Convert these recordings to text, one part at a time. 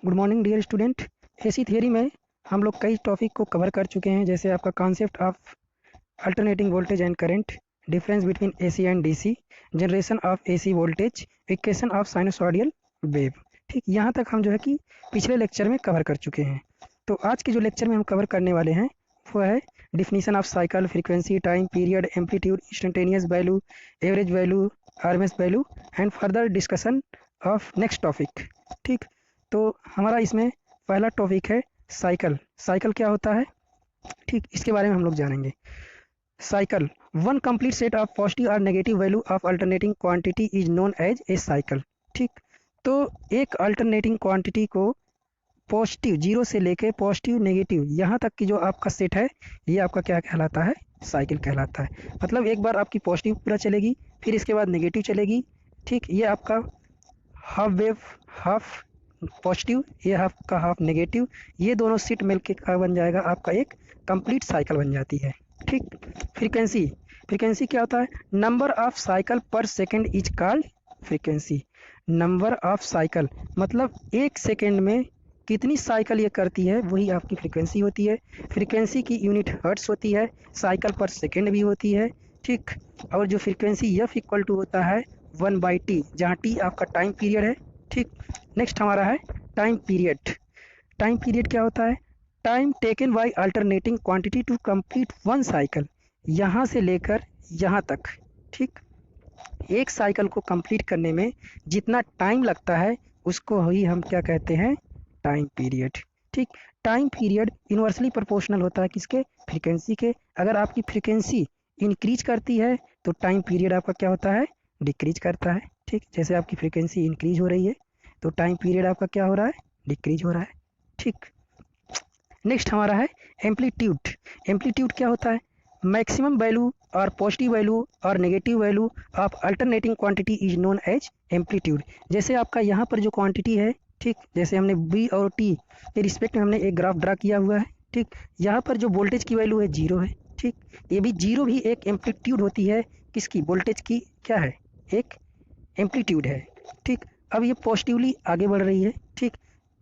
Good morning dear student. AC theory में हम लोग कई टॉपिक को कवर कर चुके हैं, जैसे आपका concept of alternating voltage and current, difference between AC and DC, generation of AC voltage, equation of sinusoidal wave. ठीक, यहाँ तक हम जो है कि पिछले लेक्चर में कवर कर चुके हैं। तो आज के जो लेक्चर में हम कवर करने वाले हैं वो है definition of cycle, frequency, time period, amplitude, instantaneous value, average value, RMS value and further discussion of next topic. ठीक, तो हमारा इसमें पहला टॉपिक है साइकिल। साइकिल क्या होता है, ठीक, इसके बारे में हम लोग जानेंगे। Cycle, one complete set of positive और negative value of alternating quantity is known as a cycle. ठीक, तो एक अल्टरनेटिंग क्वांटिटी को पॉजिटिव जीरो से लेके पॉजिटिव नेगेटिव यहाँ तक की जो आपका सेट है, ये आपका क्या कहलाता है, साइकिल कहलाता है। मतलब एक बार आपकी पॉजिटिव पूरा चलेगी, फिर इसके बाद नेगेटिव चलेगी। ठीक, ये आपका हाफ वेव, हाफ पॉजिटिव, ये आपका हाफ नेगेटिव, ये दोनों सीट मिलके क्या बन जाएगा, आपका एक कंप्लीट साइकिल बन जाती है। ठीक, फ्रीक्वेंसी, फ्रीक्वेंसी क्या होता है, नंबर ऑफ साइकिल पर second is called frequency. Number of cycle मतलब एक सेकंड में कितनी साइकिल ये करती है, वही आपकी फ्रीक्वेंसी होती है। फ्रीक्वेंसी की यूनिट हर्ट्स होती है, साइकिल पर सेकंड भी होती है। ठीक, और जो फ्रीक्वेंसी एफ इक्वल टू होता है 1/t, जहाँ टी आपका टाइम पीरियड है। ठीक, नेक्स्ट हमारा है टाइम पीरियड। टाइम पीरियड क्या होता है, time taken by alternating quantity to complete one cycle, यहाँ से लेकर यहाँ तक। ठीक, एक साइकिल को कंप्लीट करने में जितना टाइम लगता है उसको ही हम क्या कहते हैं, टाइम पीरियड। ठीक, टाइम पीरियड इन्वर्सली प्रोपोर्शनल होता है किसके, फ्रीक्वेंसी के। अगर आपकी फ्रीक्वेंसी इंक्रीज करती है तो टाइम पीरियड आपका क्या होता है, डिक्रीज करता है। ठीक, जैसे आपकी फ्रीक्वेंसी इंक्रीज हो रही है तो टाइम पीरियड आपका क्या हो रहा है, डिक्रीज हो रहा है। ठीक, नेक्स्ट हमारा है एम्पलीट्यूड। एम्पलीट्यूड क्या होता है, मैक्सिमम वैल्यू और पॉजिटिव वैल्यू और negative value of alternating quantity is known as amplitude. जैसे आपका यहाँ पर जो क्वांटिटी है, ठीक, जैसे हमने बी और टी के रिस्पेक्ट में हमने एक ग्राफ ड्रा किया हुआ है। ठीक, यहाँ पर जो वोल्टेज की वैल्यू है जीरो है। ठीक, ये भी जीरो भी एक एम्पलीट्यूड होती है, किसकी, वोल्टेज की क्या है, एक एम्पलीट्यूड है। ठीक, अब ये पॉजिटिवली आगे बढ़ रही है। ठीक,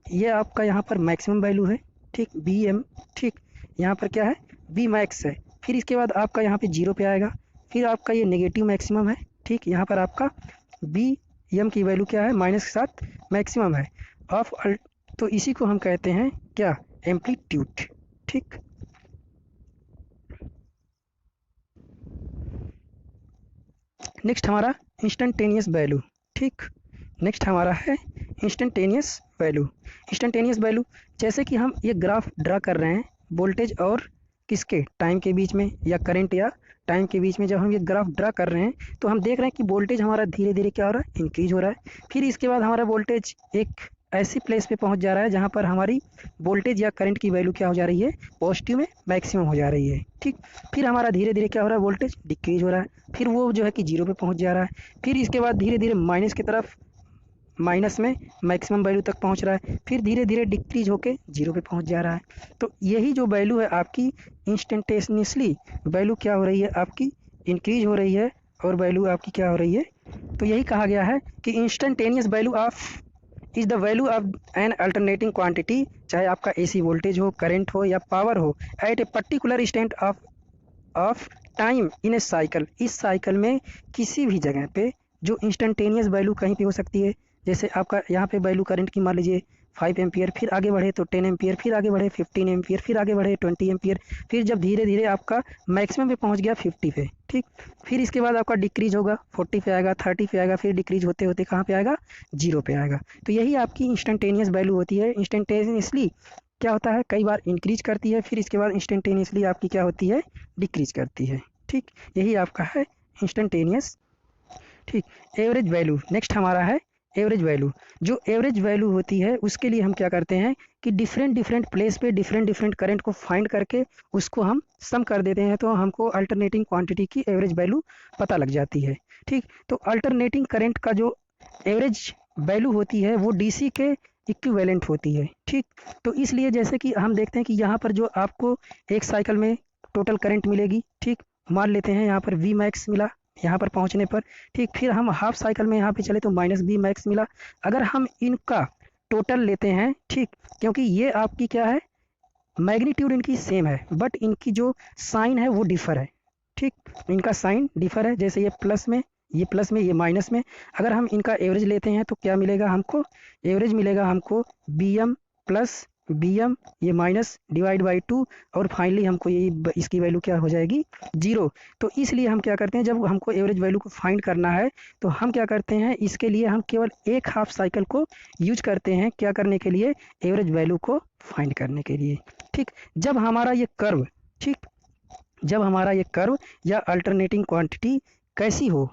ये आपका यहाँ पर मैक्सिमम वैल्यू है। ठीक, बी एम। ठीक, यहाँ पर क्या है, बी मैक्स है। फिर इसके बाद आपका यहाँ पे जीरो पे आएगा, फिर आपका ये नेगेटिव मैक्सिमम है। ठीक, यहाँ पर आपका बी एम की वैल्यू क्या है, माइनस के साथ मैक्सिमम है ऑफ तो इसी को हम कहते हैं क्या, एम्पलीट्यूड। ठीक, नेक्स्ट हमारा इंस्टेंटेनियस वैल्यू। ठीक, नेक्स्ट हमारा है इंस्टेंटेनियस वैल्यू। इंस्टेंटेनियस वैल्यू, जैसे कि हम ये ग्राफ ड्रा कर रहे हैं वोल्टेज और किसके, टाइम के बीच में, या करंट या टाइम के बीच में जब हम ये ग्राफ ड्रा कर रहे हैं तो हम देख रहे हैं कि वोल्टेज हमारा धीरे धीरे क्या हो रहा है, इंक्रीज हो रहा है। फिर इसके बाद हमारा वोल्टेज एक ऐसी प्लेस पे पहुंच जा रहा है जहां पर हमारी वोल्टेज या करंट की वैल्यू क्या हो जा रही है, पॉजिटिव में मैक्सिमम हो जा रही है। ठीक, फिर हमारा धीरे धीरे क्या हो रहा है, वोल्टेज डिक्रीज हो रहा है, फिर वो जो है कि जीरो पे पहुंच जा रहा है, फिर इसके बाद धीरे धीरे माइनस की तरफ, माइनस में मैक्सिमम वैल्यू तक पहुंच रहा है, फिर धीरे धीरे डिक्रीज होके जीरो पे पहुंच जा रहा है। तो यही जो वैल्यू है आपकी इंस्टेंटेनियसली वैल्यू क्या हो रही है, आपकी इंक्रीज हो रही है, और वैल्यू आपकी क्या हो रही है। तो यही कहा गया है कि instantaneous value of is the value of N alternating quantity, चाहे आपका एसी वोल्टेज हो, करंट हो या पावर हो, at a particular instant of time in a cycle. इस साइकिल में किसी भी जगह पे जो इंस्टेंटेनियस वैल्यू कहीं पे हो सकती है, जैसे आपका यहाँ पे वैल्यू करंट की मान लीजिए 5 एम्पियर, फिर आगे बढ़े तो 10 एम्पियर, फिर आगे बढ़े 15 एम्पियर, फिर आगे बढ़े 20 एम्पियर, फिर जब धीरे धीरे आपका मैक्सिमम पे पहुँच गया 50 पे। ठीक, फिर इसके बाद आपका डिक्रीज होगा, 40 पे आएगा, 30 पे आएगा, फिर डिक्रीज होते होते कहाँ पे आएगा, जीरो पे आएगा। तो यही आपकी इंस्टेंटेनियस वैल्यू होती है। इंस्टेंटेनियसली क्या होता है, कई बार इंक्रीज करती है, फिर इसके बाद इंस्टेंटेनियसली आपकी क्या होती है, डिक्रीज करती है। ठीक, यही आपका है इंस्टेंटेनियस। ठीक, एवरेज वैल्यू, नेक्स्ट हमारा है एवरेज वैल्यू। जो एवरेज वैल्यू होती है उसके लिए हम क्या करते हैं कि डिफरेंट डिफरेंट प्लेस पे डिफरेंट डिफरेंट करंट को फाइंड करके उसको हम सम कर देते हैं, तो हमको अल्टरनेटिंग क्वांटिटी की एवरेज वैल्यू पता लग जाती है। ठीक, तो अल्टरनेटिंग करंट का जो एवरेज वैल्यू होती है वो डीसी के इक्विवेलेंट होती है। ठीक, तो इसलिए जैसे कि हम देखते हैं कि यहाँ पर जो आपको एक साइकिल में टोटल करंट मिलेगी, ठीक, मान लेते हैं यहाँ पर वी मैक्स मिला यहाँ पर पहुँचने पर। ठीक, फिर हम हाफ साइकिल में यहाँ पे चले तो माइनस बी मैक्स मिला। अगर हम इनका टोटल लेते हैं, ठीक, क्योंकि ये आपकी क्या है, मैग्नीट्यूड इनकी सेम है बट इनकी जो साइन है वो डिफर है, ठीक, इनका साइन डिफर है। जैसे ये प्लस में, ये प्लस में, ये माइनस में। अगर हम इनका एवरेज लेते हैं तो क्या मिलेगा हमको, एवरेज मिलेगा हमको B M plus B M, ये माइनस डिवाइड बाई 2, और फाइनली हमको ये इसकी वैल्यू क्या हो जाएगी, 0। तो इसलिए हम क्या करते हैं, जब हमको एवरेज वैल्यू को फाइंड करना है तो हम क्या करते हैं, इसके लिए हम केवल एक हाफ साइकिल को यूज करते हैं, क्या करने के लिए, एवरेज वैल्यू को फाइंड करने के लिए, ठीक। जब हमारा ये कर्व, ठीक, जब हमारा ये कर्व या अल्टरनेटिंग क्वांटिटी कैसी हो,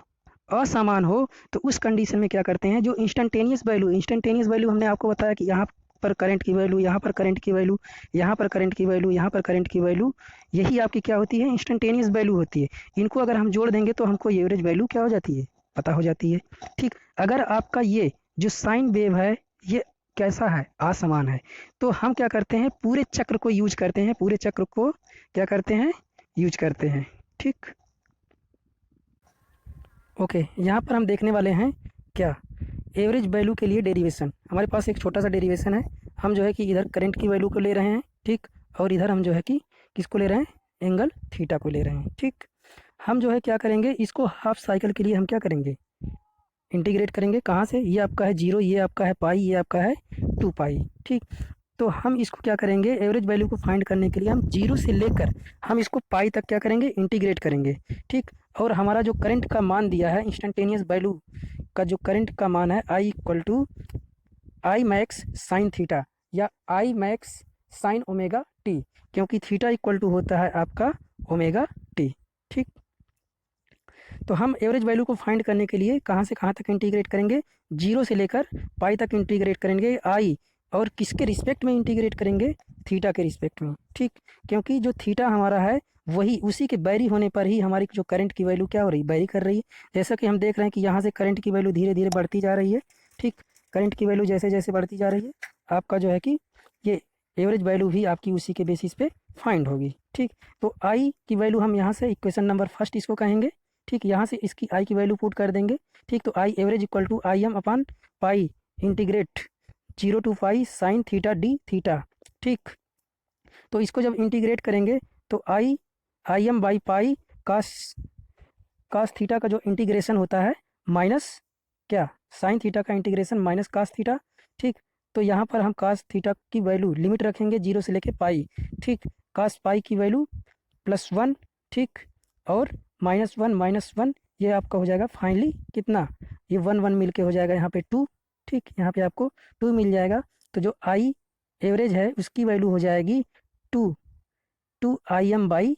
असमान हो, तो उस कंडीशन में क्या करते हैं, जो इंस्टेंटेनियस वैल्यू हमने आपको बताया कि यहाँ पर करंट की वैल्यू, यहाँ पर करंट की वैल्यू, यहाँ पर करंट की वैल्यू, यहाँ पर करंट की वैल्यू, यही आपकी क्या होती है, इंस्टेंटेनियस वैल्यू होती है। इनको अगर हम जोड़ देंगे तो हमको एवरेज वैल्यू क्या हो जाती है, पता हो जाती है, ठीक। अगर आपका ये जो साइन वेव है ये कैसा है, असमान है, तो हम क्या करते हैं, पूरे चक्र को यूज करते हैं, पूरे चक्र को क्या करते हैं, यूज करते हैं, ठीक। ओके, यहाँ पर हम देखने वाले हैं क्या, एवरेज वैल्यू के लिए डेरिवेशन। हमारे पास एक छोटा सा डेरिवेशन है, हम जो है कि इधर करंट की वैल्यू को ले रहे हैं, ठीक, और इधर हम जो है कि किसको ले रहे हैं, एंगल थीटा को ले रहे हैं, ठीक। हम जो है क्या करेंगे, इसको हाफ साइकिल के लिए हम क्या करेंगे, इंटीग्रेट करेंगे। कहाँ से, ये आपका है 0, ये आपका है पाई, ये आपका है 2 पाई, ठीक। तो हम इसको क्या करेंगे, एवरेज वैल्यू को फाइंड करने के लिए हम 0 से लेकर हम इसको पाई तक क्या करेंगे, इंटीग्रेट करेंगे, ठीक। और हमारा जो करंट का मान दिया है, इंस्टेंटेनियस वैल्यू का जो करंट का मान है, I equal to I max sine theta या I max sine omega T, क्योंकि थीटा इक्वल टू होता है आपका ओमेगा टी, ठीक। तो हम एवरेज वैल्यू को फाइंड करने के लिए कहाँ से कहाँ तक इंटीग्रेट करेंगे, 0 से लेकर पाई तक इंटीग्रेट करेंगे आई, और किसके रिस्पेक्ट में इंटीग्रेट करेंगे, थीटा के रिस्पेक्ट में, ठीक। क्योंकि जो थीटा हमारा है वही, उसी के बैरी होने पर ही हमारी जो करंट की वैल्यू क्या हो रही है, बैरी कर रही है। जैसा कि हम देख रहे हैं कि यहाँ से करंट की वैल्यू धीरे धीरे बढ़ती जा रही है, ठीक। करंट की वैल्यू जैसे जैसे बढ़ती जा रही है, आपका जो है कि ये एवरेज वैल्यू भी आपकी उसी के बेसिस पे फाइंड होगी, ठीक। तो आई की वैल्यू हम यहाँ से इक्वेशन नंबर फर्स्ट इसको कहेंगे, ठीक। यहाँ से इसकी आई की वैल्यू पुट कर देंगे, ठीक। तो I average equal to I M upon pi integrate 0 to pi sine theta D theta, ठीक। तो इसको जब इंटीग्रेट करेंगे तो I M by pi cos cos theta का जो इंटीग्रेशन होता है माइनस क्या, साइन थीटा का इंटीग्रेशन माइनस कास थीटा, ठीक। तो यहाँ पर हम कास थीटा की वैल्यू लिमिट रखेंगे 0 से लेके पाई, ठीक। कास पाई की वैल्यू +1, ठीक, और -1 ये आपका हो जाएगा फाइनली कितना, ये 1 1 मिल के हो जाएगा यहाँ पे 2, ठीक। यहाँ पे आपको 2 मिल जाएगा। तो जो आई एवरेज है उसकी वैल्यू हो जाएगी 2 आई एम बाई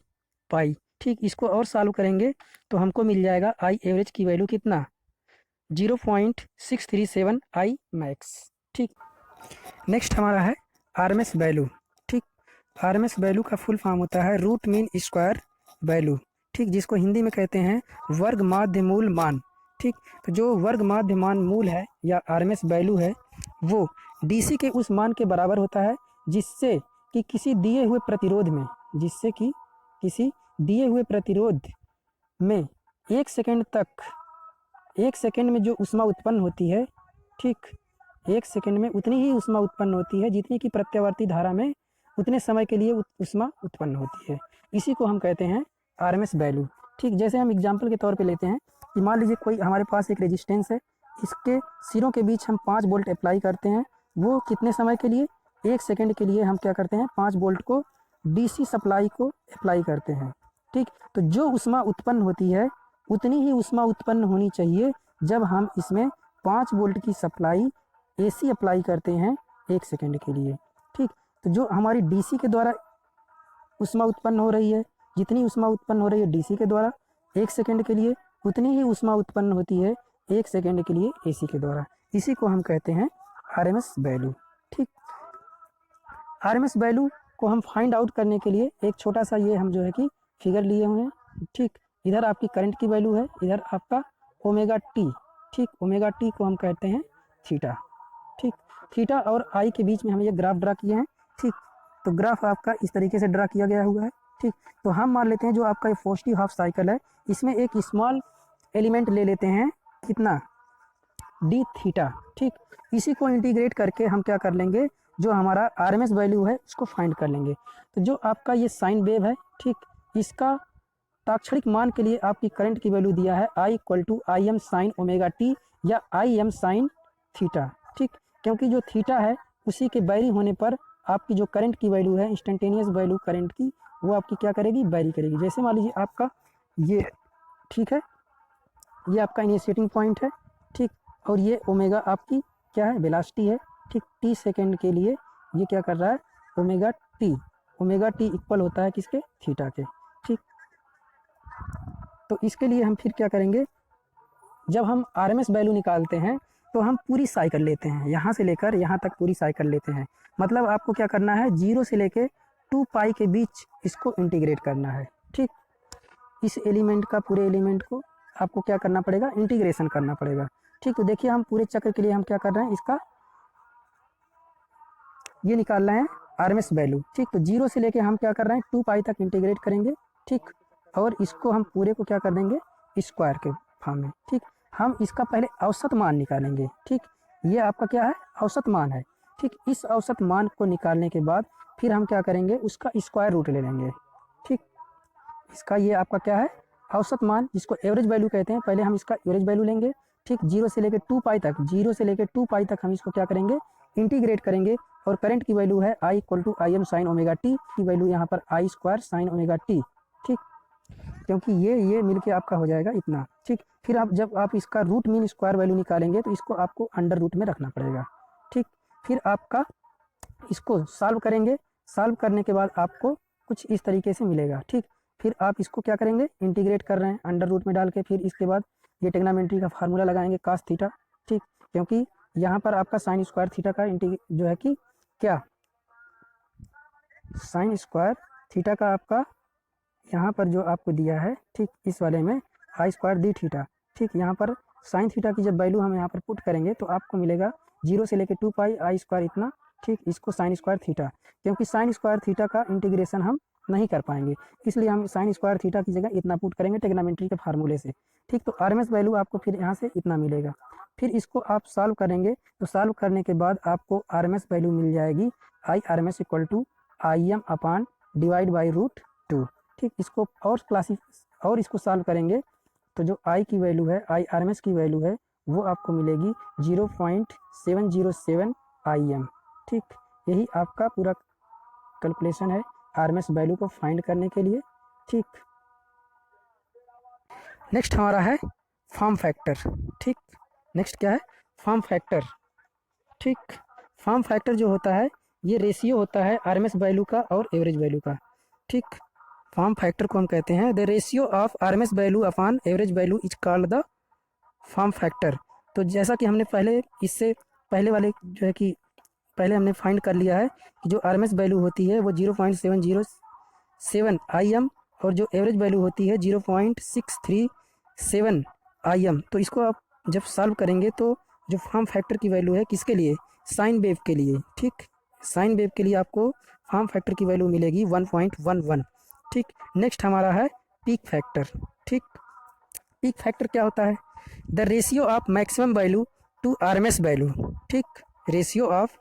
पाई, ठीक। इसको और सॉल्व करेंगे तो हमको मिल जाएगा आई एवरेज की वैल्यू कितना, 0.637 आई मैक्स, ठीक। नेक्स्ट हमारा है आरएमएस वैल्यू, ठीक। आरएमएस वैल्यू का फुल फॉर्म होता है रूट मीन स्क्वायर वैल्यू, ठीक, जिसको हिंदी में कहते हैं वर्ग माध्य मूल मान, ठीक। तो जो वर्ग माध्य मान मूल है या आरएमएस वैल्यू है वो डीसी के उस मान के बराबर होता है जिससे कि किसी दिए हुए प्रतिरोध में, जिससे कि किसी दिए हुए प्रतिरोध में 1 सेकंड तक, 1 सेकंड में जो ऊष्मा उत्पन्न होती है, ठीक, 1 सेकंड में उतनी ही ऊष्मा उत्पन्न होती है जितनी कि प्रत्यावर्ती धारा में उतने समय के लिए ऊष्मा उत्पन्न होती है। इसी को हम कहते हैं आरएमएस वैल्यू, ठीक। जैसे हम एग्जांपल के तौर पे लेते हैं कि मान लीजिए कोई हमारे पास एक रेजिस्टेंस है, इसके सिरों के बीच हम 5 वोल्ट अप्लाई करते हैं, वो कितने समय के लिए, 1 सेकंड के लिए हम क्या करते हैं, 5 वोल्ट को डीसी सप्लाई को अप्लाई करते हैं, ठीक। तो जो ऊष्मा उत्पन्न होती है उतनी ही ऊष्मा उत्पन्न होनी चाहिए जब हम इसमें 5 वोल्ट की सप्लाई एसी अप्लाई करते हैं 1 सेकंड के लिए, ठीक। तो जो हमारी डीसी के द्वारा ऊष्मा उत्पन्न हो रही है, जितनी ऊष्मा उत्पन्न हो रही है डीसी के द्वारा 1 सेकंड के लिए, उतनी ही ऊष्मा उत्पन्न होती है 1 सेकंड के लिए एसी के द्वारा। इसी को हम कहते हैं आरएमएस वैल्यू, ठीक। आरएमएस वैल्यू को हम फाइंड आउट करने के लिए एक छोटा सा ये हम जो है कि फिगर लिए हुए हैं, ठीक। इधर आपकी करंट की वैल्यू है, इधर आपका ओमेगा टी, ठीक। ओमेगा टी को हम कहते हैं थीटा, ठीक। थीटा और आई के बीच में हम ये ग्राफ ड्रा किए हैं, ठीक। तो ग्राफ आपका इस तरीके से ड्रा किया गया हुआ है, ठीक। तो हम मान लेते हैं जो आपका ये पॉजिटिव हाफ साइकिल है इसमें एक स्मॉल एलिमेंट ले लेते हैं, कितना, डी थीटा। ठीक, इसी को इंटीग्रेट करके हम क्या कर लेंगे, जो हमारा आरएमएस वैल्यू है उसको फाइंड कर लेंगे। तो जो आपका ये साइन वेव है, ठीक, इसका ताक्षणिक मान के लिए आपकी करंट की वैल्यू दिया है I equal to I M sine omega T या आई एम साइन थीटा। ठीक, क्योंकि जो थीटा है उसी के बैरी होने पर आपकी जो करंट की वैल्यू है, इंस्टेंटेनियस वैल्यू करंट की, वो आपकी क्या करेगी, बैरी करेगी। जैसे मान लीजिए आपका ये, ठीक है, ये आपका इनिशिएटिंग पॉइंट है, ठीक, और ये ओमेगा आपकी क्या है, वेलोसिटी है। ठीक, टी सेकेंड के लिए ये क्या कर रहा है, ओमेगा टी इक्वल होता है किसके, थीटा के। ठीक, तो इसके लिए हम फिर क्या करेंगे, जब हम आरएमएस वैल्यू निकालते हैं तो हम पूरी साइकिल लेते हैं, यहाँ से लेकर यहाँ तक पूरी साइकिल लेते हैं। मतलब आपको क्या करना है, 0 से लेके 2 पाई के बीच इसको इंटीग्रेट करना है। ठीक, इस एलिमेंट का, पूरे एलिमेंट को आपको क्या करना पड़ेगा, इंटीग्रेशन करना पड़ेगा। ठीक, तो देखिए हम पूरे चक्र के लिए हम क्या कर रहे हैं, इसका ये निकाल रहे हैं आरएमएस वैल्यू। ठीक, तो 0 से लेके हम क्या कर रहे हैं, 2 पाई तक इंटीग्रेट करेंगे। ठीक, और इसको हम पूरे को क्या कर देंगे, स्क्वायर के फॉर्म में। ठीक, हम इसका पहले औसत मान निकालेंगे। ठीक, ये आपका क्या है, औसत मान है। ठीक, इस औसत मान को निकालने के बाद फिर हम क्या करेंगे, उसका स्क्वायर रूट ले लेंगे। ठीक, इसका ये आपका क्या है, औसत मान, जिसको एवरेज वैल्यू कहते हैं। पहले हम इसका एवरेज वैल्यू लेंगे। ठीक, 0 से लेकर 2 पाई तक, 0 से लेकर 2 पाई तक हम इसको क्या करेंगे, इंटीग्रेट करेंगे। और करंट की वैल्यू है I equal to I M sine omega T की वैल्यू यहाँ पर I square sine omega T. ठीक, क्योंकि ये मिलके आपका हो जाएगा इतना। ठीक, फिर आप जब आप इसका रूट मीन स्क्वायर वैल्यू निकालेंगे तो इसको आपको अंडर रूट में रखना पड़ेगा। ठीक, फिर आपका इसको सॉल्व करेंगे। सॉल्व करने के बाद आपको कुछ इस तरीके से मिलेगा। ठीक, फिर आप इसको क्या करेंगे, इंटीग्रेट कर रहे हैं अंडर रूट में डाल के। फिर इसके बाद ये टेग्नामेंट्री का फार्मूला लगाएंगे, कास थीटा। ठीक, क्योंकि यहाँ पर आपका साइन स्क्वायर थीटा का जो है कि क्या, साइन स्क्वायर थीटा का आपका यहाँ पर जो आपको दिया है, ठीक, इस वाले में आई स्क्वायर डी थीटा। ठीक, यहाँ पर साइन थीटा की जब वैल्यू हम यहाँ पर पुट करेंगे तो आपको मिलेगा 0 से लेकर 2 पाई आई स्क्वायर इतना। ठीक, इसको साइन स्क्वायर थीटा, क्योंकि साइन स्क्वायर थीटा का इंटीग्रेशन हम नहीं कर पाएंगे, इसलिए हम साइन स्क्वायर थीटा की जगह इतना पुट करेंगे टेग्नामेंट्री के फार्मूले से। ठीक, तो आरएमएस वैल्यू आपको फिर यहाँ से इतना मिलेगा। फिर इसको आप सॉल्व करेंगे, तो सॉल्व करने के बाद आपको आरएमएस वैल्यू मिल जाएगी I RMS equal to I M upon divide by root 2। ठीक, इसको और इसको सॉल्व करेंगे तो जो आई की वैल्यू है, आई आरएमएस की वैल्यू है, वो आपको मिलेगी 0.707 आई एम। ठीक, यही आपका पूरा कैलकुलेशन है आरएमएस वैल्यू को फाइंड करने के लिए। ठीक, नेक्स्ट हमारा है फॉर्म फैक्टर। ठीक, नेक्स्ट क्या है, फॉर्म फैक्टर। ठीक, फॉर्म फैक्टर जो होता है ये रेशियो होता है आरएमएस वैल्यू का और एवरेज वैल्यू का। ठीक, फॉर्म फैक्टर को हम कहते हैं the ratio of RMS value upon average value is called the form factor. तो जैसा कि हमने पहले, इससे पहले वाले जो है कि पहले हमने फाइंड कर लिया है कि जो आरएमएस वैल्यू होती है वो 0.707 आई एम और जो एवरेज वैल्यू होती है 0.637 आई एम। तो इसको आप जब सॉल्व करेंगे तो जो फॉर्म फैक्टर की वैल्यू है किसके लिए, साइन वेव के लिए। ठीक, साइन वेव के लिए आपको फॉर्म फैक्टर की वैल्यू मिलेगी 1.11। ठीक, नेक्स्ट हमारा है पीक फैक्टर। ठीक, पीक फैक्टर क्या होता है, the ratio of maximum value to RMS value. ठीक, ratio of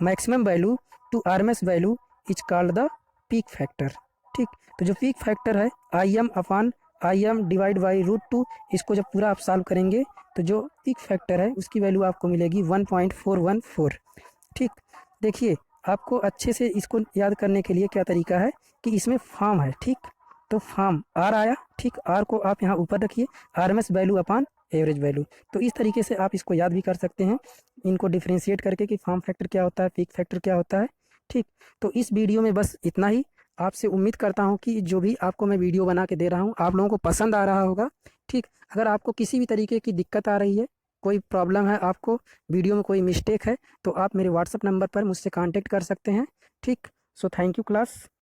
maximum value to RMS value is called the peak factor. ठीक, तो जो पीक फैक्टर है I M upon I M divide by root 2, इसको जब पूरा आप सॉल्व करेंगे तो जो पीक फैक्टर है उसकी वैल्यू आपको मिलेगी 1.414। ठीक, देखिए आपको अच्छे से इसको याद करने के लिए क्या तरीका है कि इसमें फॉर्म है। ठीक, तो फॉर्म आर आया। ठीक, आर को आप यहाँ ऊपर रखिए, आरएमएस वैल्यू अपान एवरेज वैल्यू। तो इस तरीके से आप इसको याद भी कर सकते हैं, इनको डिफ्रेंशिएट करके कि फॉर्म फैक्टर क्या होता है, पीक फैक्टर क्या होता है। ठीक, तो इस वीडियो में बस इतना ही। आपसे उम्मीद करता हूँ कि जो भी आपको मैं वीडियो बना के दे रहा हूँ आप लोगों को पसंद आ रहा होगा। ठीक, अगर आपको किसी भी तरीके की दिक्कत आ रही है, कोई प्रॉब्लम है, आपको वीडियो में कोई मिस्टेक है, तो आप मेरे व्हाट्सएप नंबर पर मुझसे कांटेक्ट कर सकते हैं। ठीक, सो थैंक यू क्लास।